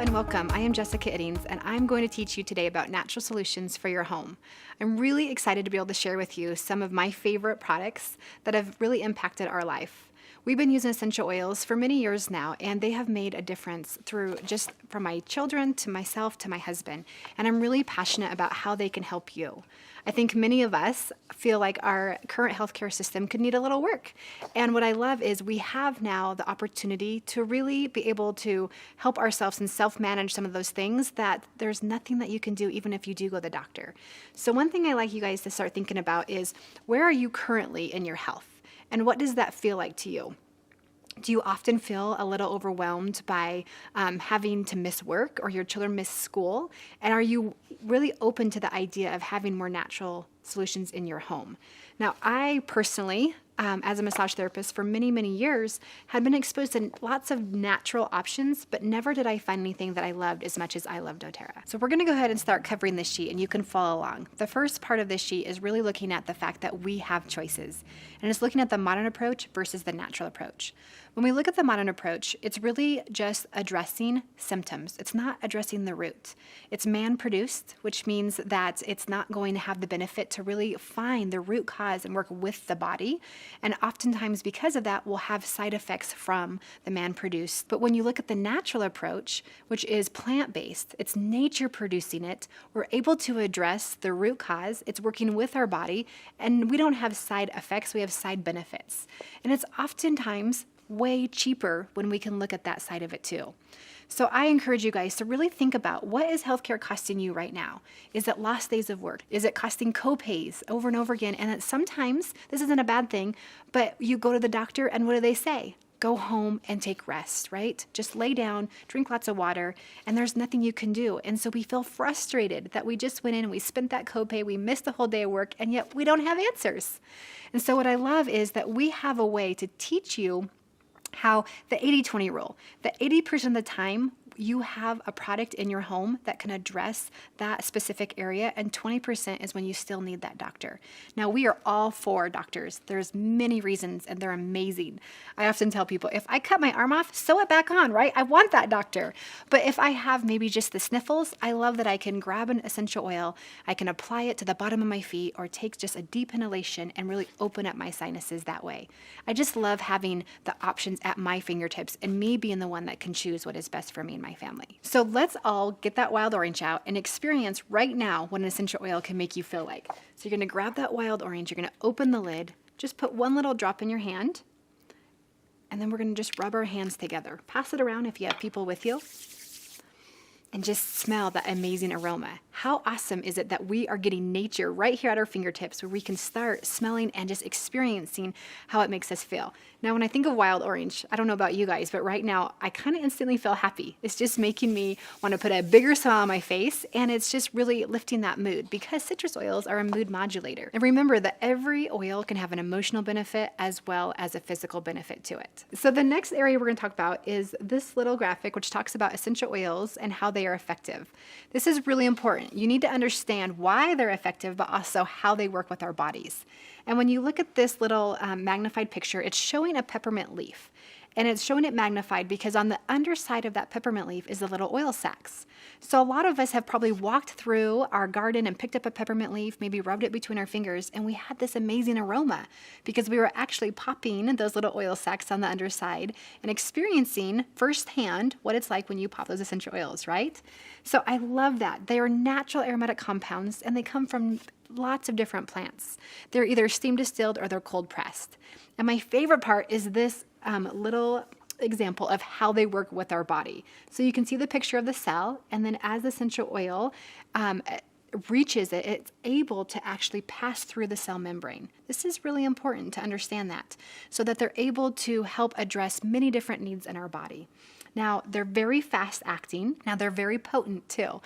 and welcome. I am Jessica Iddings, and I'm going to teach you today about natural solutions for your home. I'm really excited to be able to share with you some of my favorite products that have really impacted our life. We've been using essential oils for many years now, and they have made a difference from my children to myself to my husband. And I'm really passionate about how they can help you. I think many of us feel like our current healthcare system could need a little work. And what I love is we have now the opportunity to really be able to help ourselves and self-manage some of those things that there's nothing that you can do even if you do go to the doctor. So one thing I like you guys to start thinking about is, where are you currently in your health? And what does that feel like to you? Do you often feel a little overwhelmed by having to miss work or your children miss school? And are you really open to the idea of having more natural solutions in your home? Now, I personally, as a massage therapist for many, many years, had been exposed to lots of natural options, but never did I find anything that I loved as much as I love doTERRA. So we're gonna go ahead and start covering this sheet, and you can follow along. The first part of this sheet is really looking at the fact that we have choices, and it's looking at the modern approach versus the natural approach. When we look at the modern approach, it's really just addressing symptoms. It's not addressing the root. It's man-produced, which means that it's not going to have the benefit to really find the root cause and work with the body. And oftentimes, because of that, we'll have side effects from the man-produced. But when you look at the natural approach, which is plant-based, it's nature producing it, we're able to address the root cause, it's working with our body, and we don't have side effects, we have side benefits. And it's oftentimes way cheaper when we can look at that side of it too. So I encourage you guys to really think about, what is healthcare costing you right now? Is it lost days of work? Is it costing co-pays over and over again? And that sometimes, this isn't a bad thing, but you go to the doctor and what do they say? Go home and take rest, right? Just lay down, drink lots of water, and there's nothing you can do. And so we feel frustrated that we just went in and we spent that copay, we missed a whole day of work, and yet we don't have answers. And so what I love is that we have a way to teach you how the 80-20 rule, that 80% of the time you have a product in your home that can address that specific area, and 20% is when you still need that doctor. Now, we are all for doctors. There's many reasons, and they're amazing. I often tell people, if I cut my arm off, sew it back on, right? I want that doctor. But if I have maybe just the sniffles, I love that I can grab an essential oil, I can apply it to the bottom of my feet, or take just a deep inhalation and really open up my sinuses that way. I just love having the options at my fingertips and me being the one that can choose what is best for me and my family. So let's all get that wild orange out and experience right now what an essential oil can make you feel like. So you're gonna grab that wild orange, you're gonna open the lid, just put one little drop in your hand, and then we're gonna just rub our hands together. Pass it around if you have people with you, and just smell that amazing aroma. How awesome is it that we are getting nature right here at our fingertips, where we can start smelling and just experiencing how it makes us feel. Now, when I think of wild orange, I don't know about you guys, but right now I kind of instantly feel happy. It's just making me want to put a bigger smile on my face, and it's just really lifting that mood, because citrus oils are a mood modulator. And remember that every oil can have an emotional benefit as well as a physical benefit to it. So the next area we're going to talk about is this little graphic, which talks about essential oils and how they are effective. This is really important. You need to understand why they're effective, but also how they work with our bodies. And when you look at this little magnified picture, it's showing a peppermint leaf. And it's showing it magnified because on the underside of that peppermint leaf is the little oil sacs. So a lot of us have probably walked through our garden and picked up a peppermint leaf, maybe rubbed it between our fingers, and we had this amazing aroma because we were actually popping those little oil sacs on the underside and experiencing firsthand what it's like when you pop those essential oils, right? So I love that. They are natural aromatic compounds, and they come from lots of different plants. They're either steam distilled or they're cold pressed. And my favorite part is this little example of how they work with our body. So you can see the picture of the cell, and then as the essential oil reaches it, it's able to actually pass through the cell membrane. This is really important to understand that, so that they're able to help address many different needs in our body. Now, they're very fast acting. Now, they're very potent too.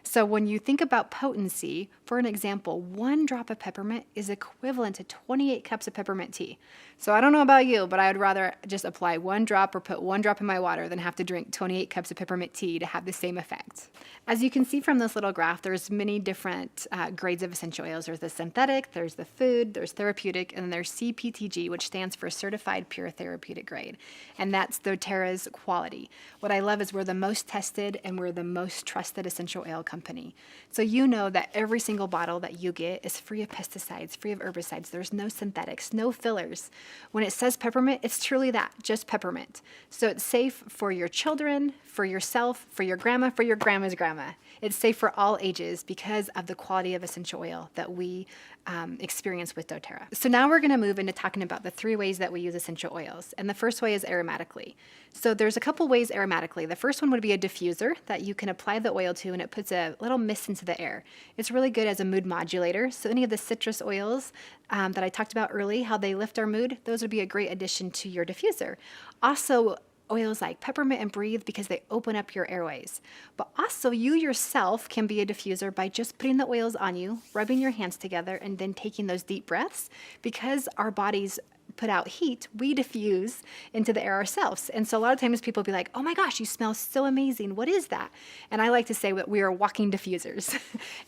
So when you think about potency, for an example, 1 drop of peppermint is equivalent to 28 cups of peppermint tea. So I don't know about you, but I would rather just apply 1 drop or put 1 drop in my water than have to drink 28 cups of peppermint tea to have the same effect. As you can see from this little graph, there's many different grades of essential oils. There's the synthetic, there's the food, there's therapeutic, and then there's CPTG, which stands for Certified Pure Therapeutic Grade. And that's doTERRA's quality. What I love is we're the most tested and we're the most trusted essential oil company. So you know that every single bottle that you get is free of pesticides, free of herbicides. There's no synthetics, no fillers. When it says peppermint, it's truly that, just peppermint. So it's safe for your children, for yourself, for your grandma, for your grandma's grandma. It's safe for all ages because of the quality of essential oil that we experience with doTERRA. So now we're going to move into talking about the 3 ways that we use essential oils. And the first way is aromatically. So there's a couple ways aromatically. The first one would be a diffuser that you can apply the oil to, and it puts a little mist into the air. It's really good as a mood modulator. So any of the citrus oils that I talked about early, how they lift our mood, those would be a great addition to your diffuser. Also, oils like peppermint and breathe because they open up your airways. But also you yourself can be a diffuser by just putting the oils on you, rubbing your hands together, and then taking those deep breaths. Because our bodies put out heat, we diffuse into the air ourselves. And so a lot of times people be like, oh my gosh, you smell so amazing. What is that? And I like to say that we are walking diffusers.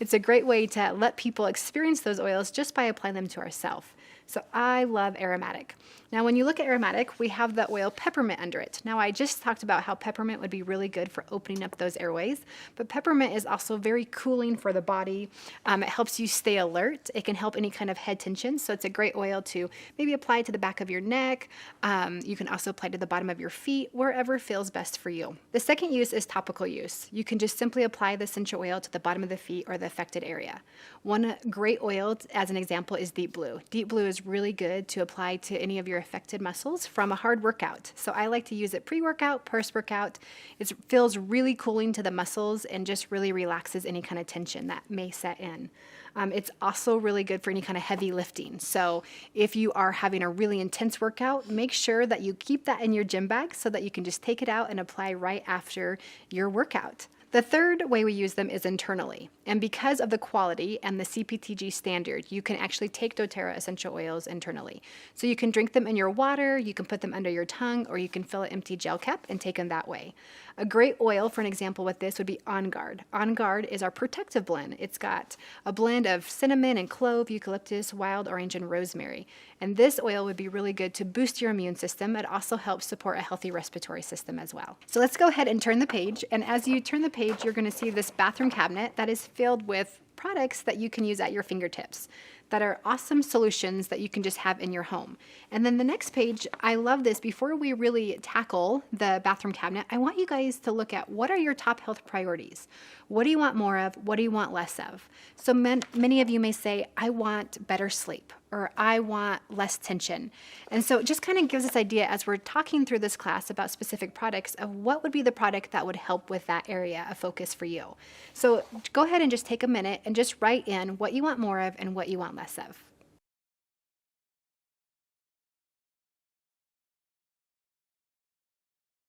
It's a great way to let people experience those oils just by applying them to ourselves. So I love aromatic. Now, when you look at aromatic, we have the oil peppermint under it. Now, I just talked about how peppermint would be really good for opening up those airways, but peppermint is also very cooling for the body. It helps you stay alert. It can help any kind of head tension, so it's a great oil to maybe apply to the back of your neck. You can also apply to the bottom of your feet, wherever feels best for you. The second use is topical use. You can just simply apply the essential oil to the bottom of the feet or the affected area. One great oil, as an example, is Deep Blue. Deep Blue is really good to apply to any of your affected muscles from a hard workout. So I like to use it pre-workout, post-workout. It feels really cooling to the muscles and just really relaxes any kind of tension that may set in. It's also really good for any kind of heavy lifting. So if you are having a really intense workout, make sure that you keep that in your gym bag so that you can just take it out and apply right after your workout. The third way we use them is internally. And because of the quality and the CPTG standard, you can actually take doTERRA essential oils internally. So you can drink them in your water, you can put them under your tongue, or you can fill an empty gel cap and take them that way. A great oil, for an example with this, would be On Guard. On Guard is our protective blend. It's got a blend of cinnamon and clove, eucalyptus, wild orange, and rosemary. And this oil would be really good to boost your immune system. It also helps support a healthy respiratory system as well. So let's go ahead and turn the page. And as you turn the page, you're going to see this bathroom cabinet that is filled with products that you can use at your fingertips that are awesome solutions that you can just have in your home. And then the next page, I love this. Before we really tackle the bathroom cabinet, I want you guys to look at what are your top health priorities? What do you want more of? What do you want less of? So many of you may say, I want better sleep, or I want less tension. And so it just kind of gives us idea as we're talking through this class about specific products of what would be the product that would help with that area of focus for you. So go ahead and just take a minute and just write in what you want more of and what you want less of.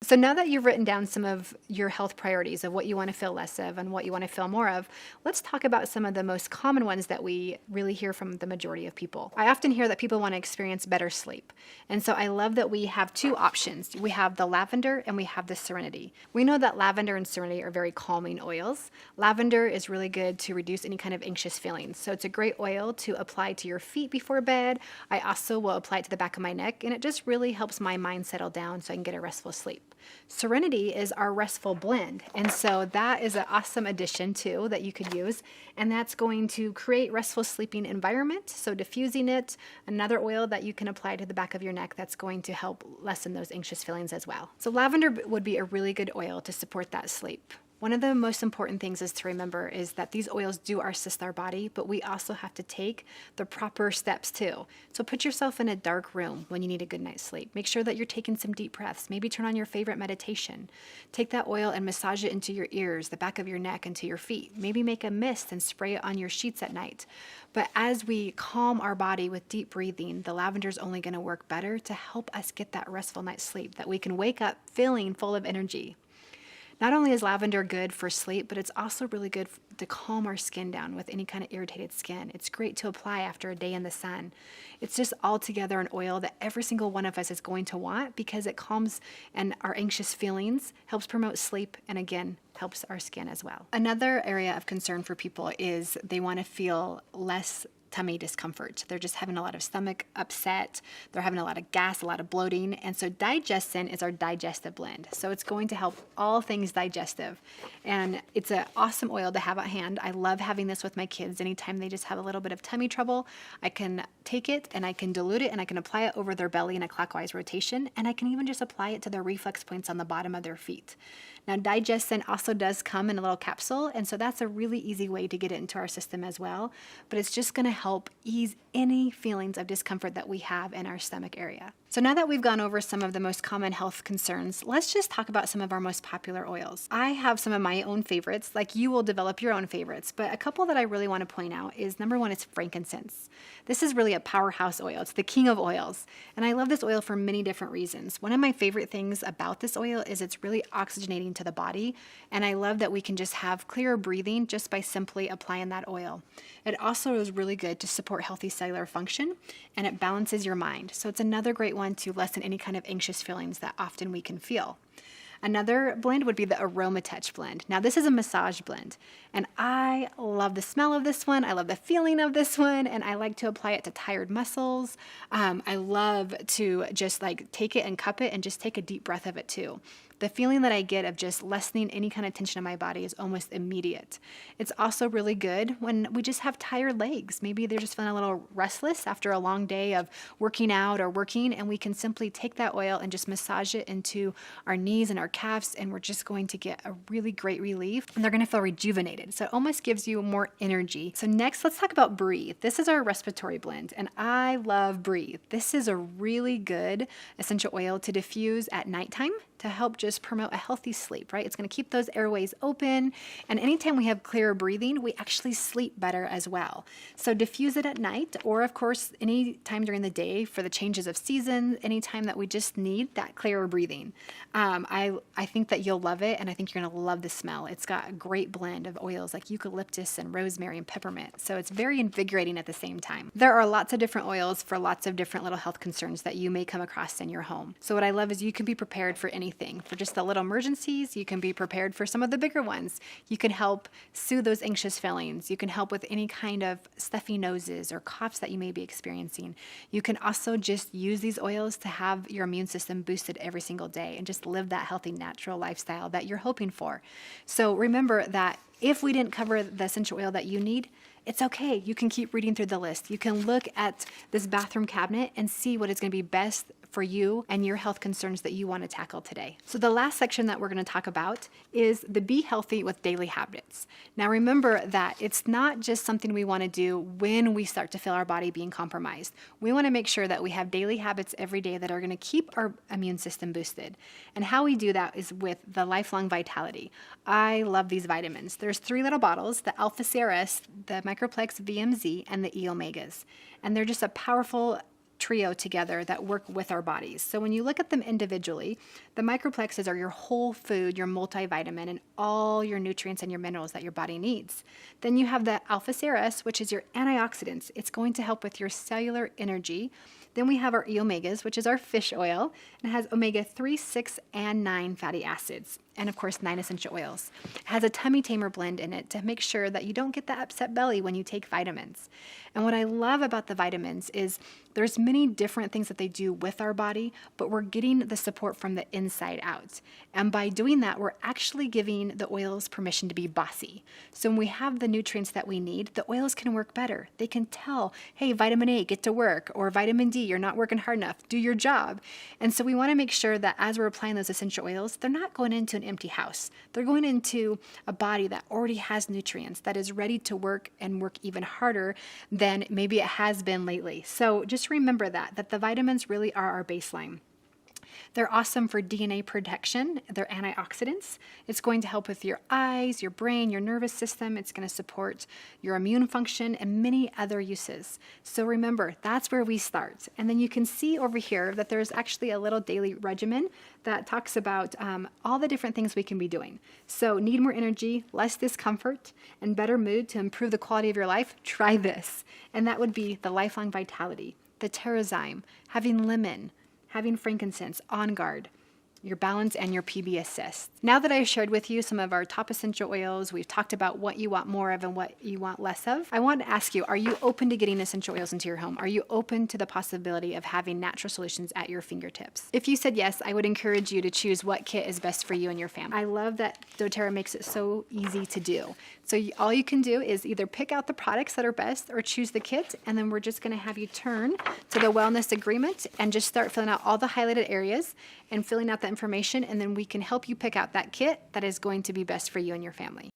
So now that you've written down some of your health priorities of what you want to feel less of and what you want to feel more of, let's talk about some of the most common ones that we really hear from the majority of people. I often hear that people want to experience better sleep. And so I love that we have 2 options. We have the lavender and we have the serenity. We know that lavender and serenity are very calming oils. Lavender is really good to reduce any kind of anxious feelings. So it's a great oil to apply to your feet before bed. I also will apply it to the back of my neck, and it just really helps my mind settle down so I can get a restful sleep. Serenity is our restful blend, and so that is an awesome addition too that you could use, and that's going to create restful sleeping environment. So diffusing it, another oil that you can apply to the back of your neck that's going to help lessen those anxious feelings as well. So lavender would be a really good oil to support that sleep. One of the most important things is to remember is that these oils do assist our body, but we also have to take the proper steps too. So put yourself in a dark room when you need a good night's sleep. Make sure that you're taking some deep breaths. Maybe turn on your favorite meditation. Take that oil and massage it into your ears, the back of your neck, and to your feet. Maybe make a mist and spray it on your sheets at night. But as we calm our body with deep breathing, the lavender is only going to work better to help us get that restful night's sleep that we can wake up feeling full of energy. Not only is lavender good for sleep, but it's also really good to calm our skin down with any kind of irritated skin. It's great to apply after a day in the sun. It's just altogether an oil that every single one of us is going to want because it calms and our anxious feelings, helps promote sleep, and again, helps our skin as well. Another area of concern for people is they want to feel less tummy discomfort. They're just having a lot of stomach upset. They're having a lot of gas, a lot of bloating. And so Digestin is our digestive blend. So it's going to help all things digestive. And it's an awesome oil to have at hand. I love having this with my kids. Anytime they just have a little bit of tummy trouble, I can take it and I can dilute it and I can apply it over their belly in a clockwise rotation. And I can even just apply it to their reflex points on the bottom of their feet. Now, Digestin also does come in a little capsule, and so that's a really easy way to get it into our system as well. But it's just going to help ease any feelings of discomfort that we have in our stomach area. So now that we've gone over some of the most common health concerns, let's just talk about some of our most popular oils. I have some of my own favorites, like you will develop your own favorites, but a couple that I really want to point out is number one, it's frankincense. This is really a powerhouse oil. It's the king of oils. And I love this oil for many different reasons. One of my favorite things about this oil is it's really oxygenating to the body. And I love that we can just have clearer breathing just by simply applying that oil. It also is really good to support healthy cellular function, and it balances your mind. So it's another great one to lessen any kind of anxious feelings that often we can feel. Another blend would be the Aroma Touch blend. Now this is a massage blend, and I love the smell of this one. I love the feeling of this one, and I like to apply it to tired muscles. I love to just like take it and cup it and just take a deep breath of it too. The feeling that I get of just lessening any kind of tension in my body is almost immediate. It's also really good when we just have tired legs. Maybe they're just feeling a little restless after a long day of working out or working, and we can simply take that oil and just massage it into our knees and our calves, and we're just going to get a really great relief, and they're going to feel rejuvenated. So it almost gives you more energy. So next, let's talk about Breathe. This is our respiratory blend, and I love Breathe. This is a really good essential oil to diffuse at nighttime to help just promote a healthy sleep, right? It's going to keep those airways open. And anytime we have clearer breathing, we actually sleep better as well. So diffuse it at night, or of course, any time during the day for the changes of season, anytime that we just need that clearer breathing. I think that you'll love it, and I think you're going to love the smell. It's got a great blend of oils like eucalyptus and rosemary and peppermint. So it's very invigorating at the same time. There are lots of different oils for lots of different little health concerns that you may come across in your home. So what I love is you can be prepared for anything. For just the little emergencies, you can be prepared for some of the bigger ones. You can help soothe those anxious feelings. You can help with any kind of stuffy noses or coughs that you may be experiencing. You can also just use these oils to have your immune system boosted every single day and just live that healthy, natural lifestyle that you're hoping for. So remember that if we didn't cover the essential oil that you need, it's okay. You can keep reading through the list. You can look at this bathroom cabinet and see what is going to be best for you and your health concerns that you want to tackle today. So the last section that we're going to talk about is the Be Healthy with Daily Habits. Now remember that it's not just something we want to do when we start to feel our body being compromised. We want to make sure that we have daily habits every day that are going to keep our immune system boosted. And how we do that is with the Lifelong Vitality. I love these vitamins. There's 3 little bottles, the Alpha CRS, the Microplex VMZ, and the E Omegas. And they're just a powerful trio together that work with our bodies. So when you look at them individually, the microplexes are your whole food, your multivitamin, and all your nutrients and your minerals that your body needs. Then you have the Alpha CRS, which is your antioxidants. It's going to help with your cellular energy. Then we have our E Omegas, which is our fish oil, and it has omega-3, 6, and 9 fatty acids, and of course 9 essential oils. It has a tummy tamer blend in it to make sure that you don't get that upset belly when you take vitamins. And what I love about the vitamins is there's many different things that they do with our body, but we're getting the support from the inside out. And by doing that, we're actually giving the oils permission to be bossy. So when we have the nutrients that we need, the oils can work better. They can tell, hey, vitamin A, get to work, or vitamin D, you're not working hard enough, do your job. And so we want to make sure that as we're applying those essential oils, they're not going into an empty house. They're going into a body that already has nutrients, that is ready to work and work even harder than maybe it has been lately. So just remember that the vitamins really are our baseline. They're awesome for DNA protection. They're antioxidants. It's going to help with your eyes, your brain, your nervous system. It's going to support your immune function and many other uses. So remember, that's where we start. And then you can see over here that there's actually a little daily regimen that talks about all the different things we can be doing. So need more energy, less discomfort, and better mood to improve the quality of your life? Try this. And that would be the Lifelong Vitality, the TerraZyme, having lemon, having frankincense, On Guard, your balance, and your PB Assist. Now that I've shared with you some of our top essential oils, we've talked about what you want more of and what you want less of, I want to ask you, are you open to getting essential oils into your home? Are you open to the possibility of having natural solutions at your fingertips? If you said yes, I would encourage you to choose what kit is best for you and your family. I love that doTERRA makes it so easy to do. So all you can do is either pick out the products that are best or choose the kit, and then we're just going to have you turn to the wellness agreement and just start filling out all the highlighted areas and filling out the information, and then we can help you pick out that kit that is going to be best for you and your family.